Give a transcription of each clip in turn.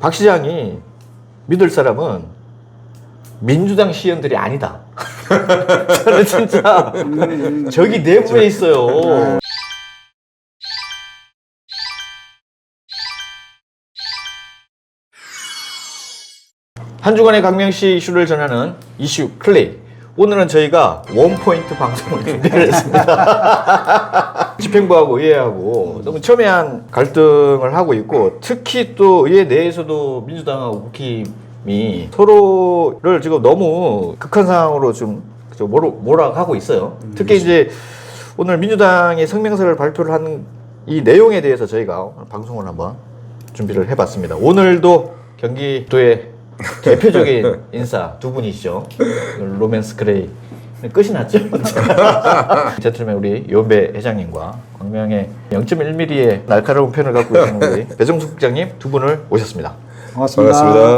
박 시장이 믿을 사람은 민주당 시의원들이 아니다. 저는 진짜 저기 내부에 있어요. 한 주간의 강명시 이슈를 전하는 이슈 클릭. 오늘은 저희가 원포인트 방송을 준비를 했습니다. 집행부하고 의회하고 너무 첨예한 갈등을 하고 있고, 특히 또 의회 내에서도 민주당하고 국힘이 서로를 지금 너무 극한 상황으로 좀 몰아가고 있어요. 특히 이제 오늘 민주당이 성명서를 발표를 한 이 내용에 대해서 저희가 방송을 한번 준비를 해봤습니다. 오늘도 경기도의 대표적인 인사 두 분이시죠. 로맨스 그레이 끝이 났죠. 제틀맨 우리 요배 회장님과 광명의 0.1mm의 날카로운 펜을 갖고 계시는 우리 배정숙 국장님 두 분을 모셨습니다. 반갑습니다.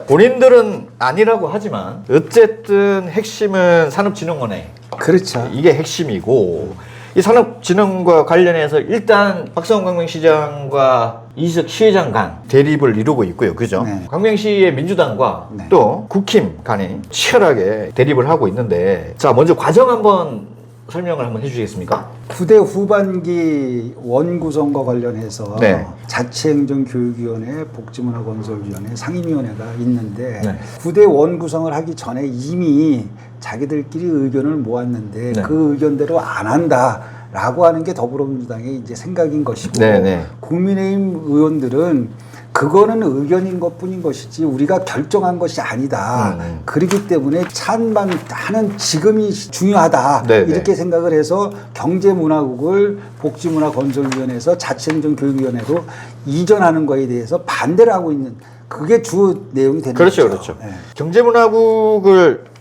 본인들은 아니라고 하지만 어쨌든 핵심은 산업진흥원에 그렇죠. 이게 핵심이고, 이 산업진흥과 관련해서 일단 박성훈 광명시장과 이희석 시의장 간 대립을 이루고 있고요. 그죠? 네. 광명시의 민주당과 네. 또 국힘 간이 치열하게 대립을 하고 있는데, 자, 먼저 과정 한번 설명을 한번 해주시겠습니까? 9대 후반기 원구성과 관련해서 네. 자치행정교육위원회, 복지문화건설위원회, 상임위원회가 있는데 네. 9대 원구성을 하기 전에 이미 자기들끼리 의견을 모았는데 네. 그 의견대로 안 한다라고 하는 게 더불어민주당의 이제 생각인 것이고, 네, 네. 국민의힘 의원들은 그거는 의견인 것뿐인 것이지 우리가 결정한 것이 아니다. 그렇기 때문에 찬반하는 지금이 중요하다. 네네. 이렇게 생각을 해서 경제문화국을 복지문화건설위원회에서 자치행정교육위원회로 이전하는 거에 대해서 반대를 하고 있는, 그게 주 내용이 되는 그렇죠, 거죠. 그렇죠. 네. 경제문화국을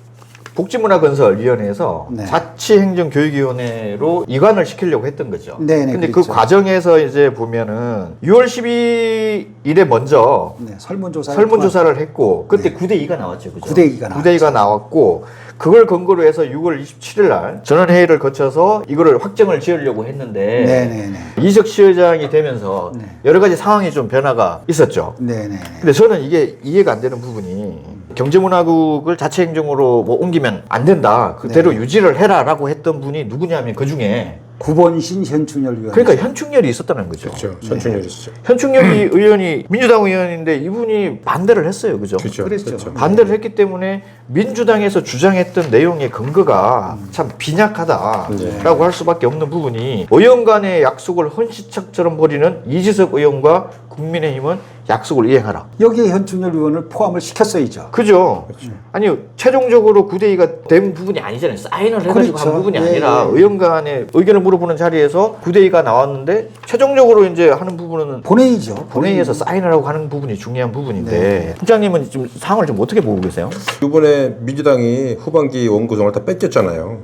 복지문화건설위원회에서 네. 자치행정교육위원회로 이관을 시키려고 했던 거죠. 네네, 근데 그렇죠. 그 과정에서 이제 보면은 6월 12일에 먼저 네, 설문조사를 했고, 그때 네. 2대2가 나왔죠. 그죠? 9대2가 나왔죠. 9대2가 나왔고, 그걸 근거로 해서 6월 27일 날 전원회의를 거쳐서 이거를 확정을 지으려고 했는데, 네네네. 이희석 시의장이 되면서 네. 여러 가지 상황이 좀 변화가 있었죠. 네네. 근데 저는 이게 이해가 안 되는 부분이, 경제문화국을 자치행정으로 뭐 옮기면 안 된다, 그대로 네. 유지를 해라라고 했던 분이 누구냐면 그 중에 9번신 현충열 위원. 그러니까 현충열이 있었다는 거죠. 그렇죠. 선충열이 있었죠. 현충열이 의원이 민주당 의원인데 이분이 반대를 했어요. 그죠? 그렇죠. 그랬죠. 그렇죠. 반대를 했기 때문에 민주당에서 주장했던 내용의 근거가 참 빈약하다라고 네. 할 수밖에 없는 부분이, 의원 간의 약속을 헌시착처럼 벌이는 이지석 의원과 국민의힘은 약속을 이행하라. 여기에 현충열 위원을 포함을 시켰어야죠. 그죠? 아니, 최종적으로 9대2가 된 부분이 아니잖아요. 사인을 해가지고 그렇죠. 한 부분이 예, 아니라 예. 의원 간의 의견을 물어보는 자리에서 9대2가 나왔는데, 최종적으로 이제 하는 부분은 본회의죠. 본회의에서 사인을 하고 하는 부분이 중요한 부분인데, 네. 국장님은 지금 상황을 좀 어떻게 보고 계세요? 이번에 민주당이 후반기 원구성을 다 뺏겼잖아요.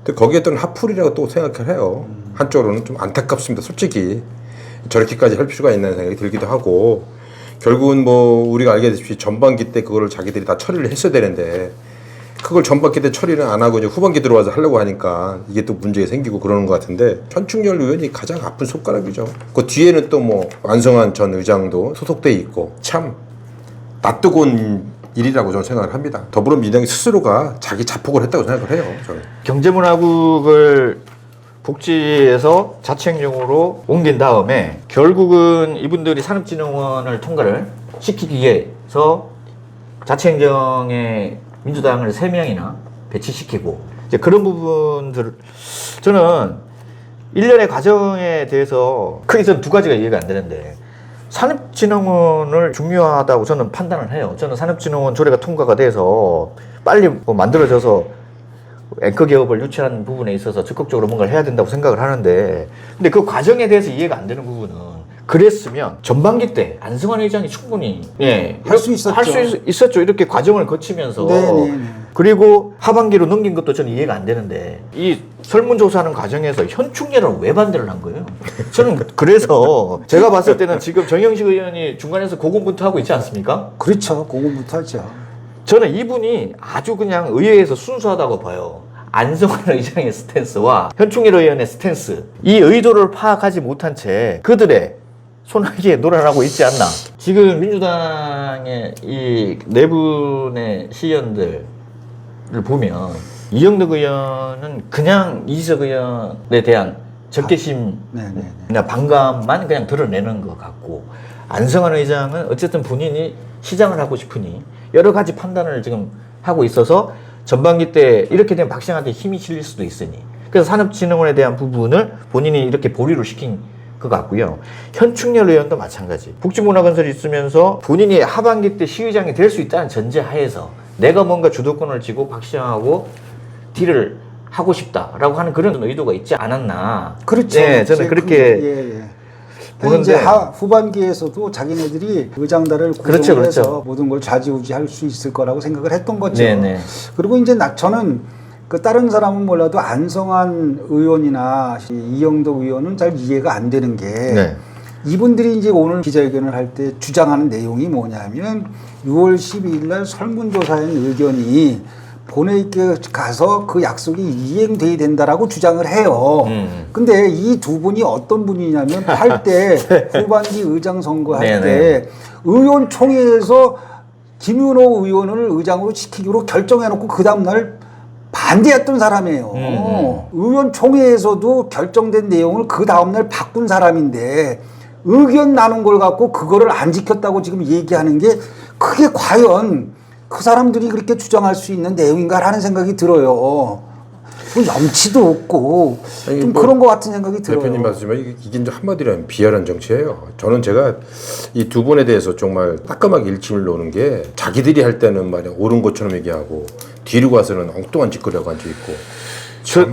근데 거기에 또는 하풀이라고 또 생각을 해요. 한쪽으로는 좀 안타깝습니다. 솔직히 저렇게까지 할 필요가 있나 생각이 들기도 하고, 결국은 뭐 우리가 알게됐듯이 전반기 때 그거를 자기들이 다 처리를 했어야 되는데, 그걸 전반기 때 처리를 안 하고 이제 후반기 들어와서 하려고 하니까 이게 또 문제가 생기고 그러는 것 같은데, 현충열 의원이 가장 아픈 손가락이죠. 그 뒤에는 또 뭐 안성환 전 의장도 소속돼 있고, 참 낯뜨거운 일이라고 저는 생각을 합니다. 더불어민주당이 스스로가 자기 자폭을 했다고 생각을 해요. 저는. 경제문화국을 복지에서 자치행정으로 옮긴 다음에 결국은 이분들이 산업진흥원을 통과를 시키기 위해서 자치행정에 민주당을 3명이나 배치시키고, 이제 그런 부분들, 저는 일련의 과정에 대해서 크게 저는 두 가지가 이해가 안 되는데, 산업진흥원을 중요하다고 저는 판단을 해요. 저는 산업진흥원 조례가 통과가 돼서 빨리 뭐 만들어져서 앵커 기업을 유치하는 부분에 있어서 적극적으로 뭔가를 해야 된다고 생각을 하는데, 근데 그 과정에 대해서 이해가 안 되는 부분은, 그랬으면 전반기 때 안성환 의장이 충분히 할 수 있었죠. 할 수 있었죠. 이렇게 과정을 거치면서. 네네네. 그리고 하반기로 넘긴 것도 저는 이해가 안 되는데, 이 설문조사하는 과정에서 현충렬을 왜 반대를 한 거예요? 저는 그래서 제가 봤을 때는 지금 정영식 의원이 중간에서 고군분투하고 있지 않습니까? 그렇죠. 그거부터 하죠. 저는 이분이 아주 그냥 의회에서 순수하다고 봐요. 안성환 의장의 스탠스와 현충일 의원의 스탠스, 이 의도를 파악하지 못한 채 그들의 소나기에 놀아나고 있지 않나. 지금 민주당의 이 네 분의 시의원들을 보면 이영덕 의원은 그냥 이지석 의원에 대한 적개심이나 네네. 반감만 그냥 드러내는 것 같고, 안성환 의장은 어쨌든 본인이 시장을 하고 싶으니 여러 가지 판단을 지금 하고 있어서 전반기 때 이렇게 되면 박시장한테 힘이 실릴 수도 있으니, 그래서 산업진흥원에 대한 부분을 본인이 이렇게 보류를 시킨 것 같고요. 현충렬 의원도 마찬가지. 복지문화건설이 있으면서 본인이 하반기 때 시의장이 될 수 있다는 전제하에서 내가 뭔가 주도권을 쥐고 박시장하고 딜을 하고 싶다라고 하는 그런 의도가 있지 않았나. 그렇죠. 네, 저는 그렇게 예. 보는데, 이제 후반기에서도 자기네들이 의장단을 그렇죠, 구성해서 그렇죠. 모든 걸 좌지우지할 수 있을 거라고 생각을 했던 거죠. 네네. 그리고 이제 저는 그 다른 사람은 몰라도 안성환 의원이나 이영덕 의원은 잘 이해가 안 되는 게 네. 이분들이 이제 오늘 기자회견을 할 때 주장하는 내용이 뭐냐면 6월 12일 날 설문조사한 의견이 본회의에 가서 그 약속이 이행돼야 된다라고 주장을 해요. 근데 이 두 분이 어떤 분이냐면 할 때 후반기 의장 선거할 때 의원총회에서 김윤호 의원을 의장으로 시키기로 결정해놓고 그 다음날 반대했던 사람이에요. 의원총회에서도 결정된 내용을 그 다음날 바꾼 사람인데 의견 나눈 걸 갖고 그거를 안 지켰다고 지금 얘기하는 게 그게 과연 그 사람들이 그렇게 주장할 수 있는 내용인가라는 생각이 들어요. 뭐 염치도 없고 아니, 좀 뭐 그런 것 같은 생각이 들어요. 대표님 말씀하지만 이게 이제 한마디로 하면 비열한 정치예요. 저는 제가 이 두 분에 대해서 정말 따끔하게 일침을 놓는 게 자기들이 할 때는 말이야 옳은 것처럼 얘기하고 뒤로 가서는 엉뚱한 짓거리하고 앉아있고.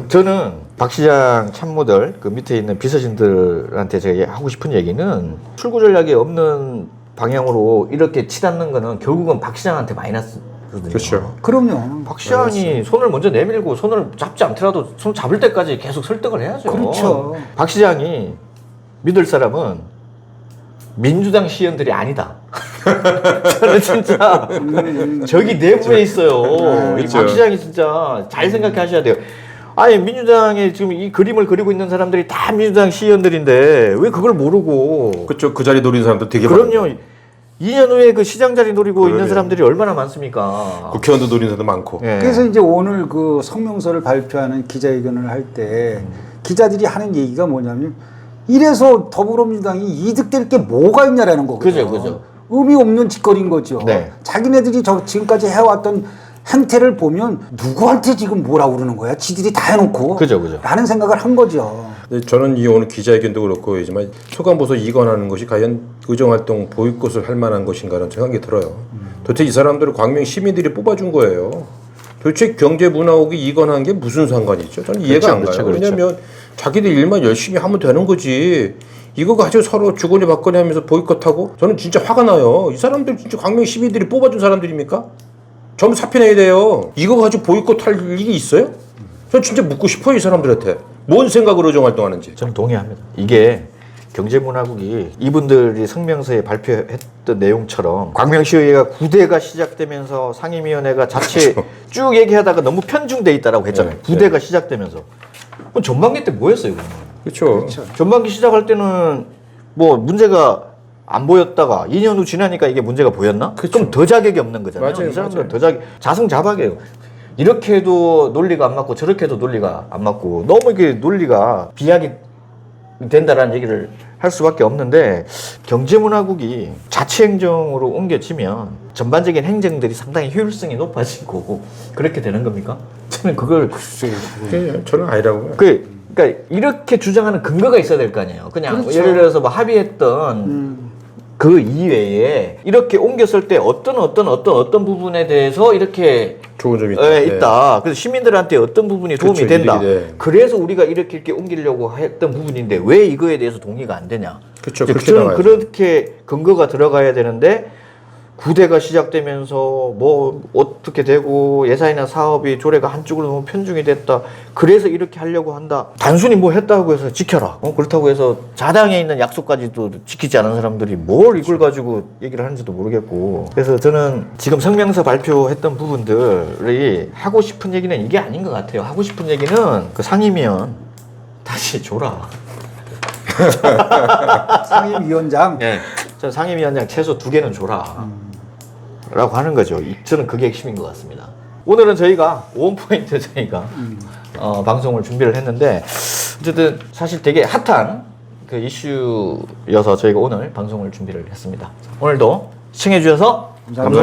저는 박 시장 참모들 그 밑에 있는 비서진들한테 제가 하고 싶은 얘기는 출구 전략이 없는 방향으로 이렇게 치닫는 거는 결국은 박 시장한테 마이너스거든요. 그렇죠. 그럼요. 박 시장이 손을 먼저 내밀고 손을 잡지 않더라도 손 잡을 때까지 계속 설득을 해야죠. 그렇죠. 박 시장이 믿을 사람은 민주당 시의원들이 아니다. 저는 진짜 저기 내부에 있어요. 이 박 시장이 진짜 잘 생각하셔야 돼요. 아니 민주당에 지금 이 그림을 그리고 있는 사람들이 다 민주당 시의원들인데 왜 그걸 모르고? 그렇죠. 그 자리 노리는 사람도 되게 그럼요. 많아요. 2년 후에 그 시장 자리 노리고 그러네요. 있는 사람들이 얼마나 많습니까? 국회의원도 노리는 사람도 많고. 예. 그래서 이제 오늘 그 성명서를 발표하는 기자회견을 할 때 기자들이 하는 얘기가 뭐냐면 이래서 더불어민주당이 이득될 게 뭐가 있냐라는 거거든요. 그죠. 의미 없는 짓거리인 거죠. 네. 자기네들이 지금까지 해왔던 행태를 보면 누구한테 지금 뭐라 그러는 거야? 지들이 다 해놓고. 그죠. 라는 생각을 한 거죠. 근데 저는 이 오늘 기자회견도 그렇고 하지만 소관보소 이관하는 것이 과연 의정활동 보이콧을 할 만한 것인가라는 생각이 들어요. 도대체 이 사람들을 광명 시민들이 뽑아준 거예요. 도대체 경제문화국이 이관한 게 무슨 상관이 있죠? 저는 이해가 안 가요. 왜냐하면 자기들 일만 열심히 하면 되는 거지. 이거 가지고 서로 주거니 받거니 하면서 보이콧하고 저는 진짜 화가 나요. 이 사람들 진짜 광명 시민들이 뽑아준 사람들입니까? 전부 사표내야 돼요. 이거 가지고 보이콧할 일이 있어요? 전 진짜 묻고 싶어요. 이 사람들한테. 뭔 생각으로 의정활동하는지. 저는 동의합니다. 이게 경제문화국이 이분들이 성명서에 발표했던 내용처럼 광명시의회가 9대가 시작되면서 상임위원회가 자체 쭉 얘기하다가 너무 편중돼 있다라고 했잖아요. 네, 9대가 시작되면서. 그럼 전반기 때 뭐 했어요? 그렇죠. 전반기 시작할 때는 뭐 문제가 안 보였다가 2년 후 지나니까 이게 문제가 보였나? 그럼 더 자격이 없는 거잖아요. 맞아요, 이 사람들은 더 자승자박이에요. 이렇게 해도 논리가 안 맞고 저렇게 해도 논리가 안 맞고 너무 이게 논리가 비약이 된다라는 얘기를 할 수밖에 없는데 경제문화국이 자치행정으로 옮겨지면 전반적인 행정들이 상당히 효율성이 높아지고 그렇게 되는 겁니까? 저는 그걸 저는 아니라고 봐요. 그러니까 이렇게 주장하는 근거가 있어야 될 거 아니에요. 그냥 그렇죠. 예를 들어서 뭐 합의했던 그 이외에 이렇게 옮겼을 때 어떤 부분에 대해서 이렇게 좋은 점이 있다. 있다. 그래서 시민들한테 어떤 부분이 도움이 그렇죠, 된다. 일일이, 그래서 우리가 이렇게 옮기려고 했던 부분인데 왜 이거에 대해서 동의가 안 되냐. 그렇죠. 이제 그렇게 저는 나와야죠. 그렇게 근거가 들어가야 되는데 9대가 시작되면서 뭐 어떻게 되고 예산이나 사업이 조례가 한쪽으로 너무 편중이 됐다. 그래서 이렇게 하려고 한다. 단순히 뭐 했다고 해서 지켜라. 그렇다고 해서 자당에 있는 약속까지도 지키지 않은 사람들이 뭘 이걸 가지고 얘기를 하는지도 모르겠고. 그래서 저는 지금 성명서 발표했던 부분들이 하고 싶은 얘기는 이게 아닌 것 같아요. 하고 싶은 얘기는 그 상임위원 다시 줘라. 상임위원장. 네. 저 상임위원장 최소 2개는 줘라. 라고 하는 거죠. 저는 그게 핵심인 것 같습니다. 오늘은 저희가 원포인트 저희가 방송을 준비를 했는데 어쨌든 사실 되게 핫한 그 이슈여서 저희가 오늘 방송을 준비를 했습니다. 오늘도 시청해 주셔서 감사합니다.